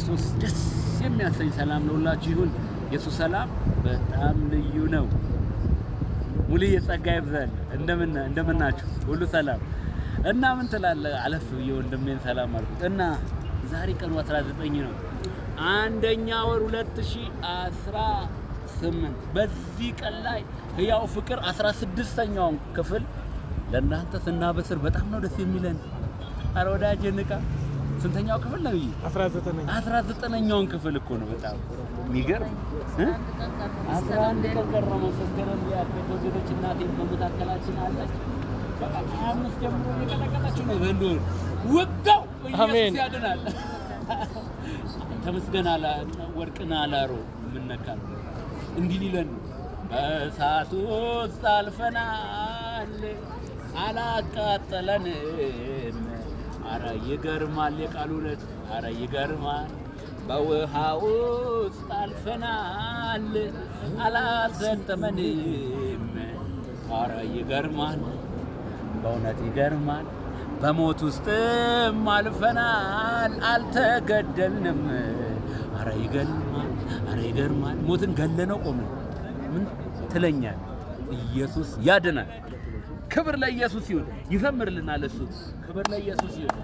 ክርስቶስ ደስ የሚያሰኝ ሰላም ለሁላችሁ ይሁን። የሱ ሰላም በጣም ልዩ ነው። ሙሉዬ ጸጋ ይብዛል። እንደምናችሁ ሁሉ ሰላም እና ምን ትላለህ? አለፍ ብዬ ወንድሜን ሰላም አልኩት እና ዛሬ ቀኑ 19 ነው። አንደኛ ወር 2018 በዚህ ቀን ላይ ህያው ፍቅር 16ኛውን ክፍል ለእናንተ ስናበስር በጣም ነው ደስ የሚለን። አረ ወዳጄ ንቃ። ስንተኛው ክፍል ነው? 19ኛውን ክፍል እኮ ነው። በጣም የሚገርም 11 ቀን ቀረ መሰከረም ያደረገች እናቴ በመካከላችን አለች። በቃ 25 ጀምሮ እየቀጠቀጠች ነው ዘንዶን ወጋው። ኢየሱስ ያድናል። ተመስገን አላ ወርቅና አላሮ ምንነካል እንዲህ ሊለን በእሳቱ ውስጥ አልፈናል አላቃጠለንም። አረ ይገርማል የቃሉ እውነት። አረ ይገርማል። በውሃ ውስጥ አልፈናል አላሰጠመንም። አረ ይገርማል በእውነት ይገርማል። በሞት ውስጥም አልፈናል አልተገደልንም። አረ ይገርማል። አረ ይገርማል። ሞትን ገለነው ቆምን። ምን ትለኛል? ኢየሱስ ያድናል። ክብር ለኢየሱስ ይሁን። ይዘምርልናል እሱ። ክብር ለኢየሱስ ይሁን።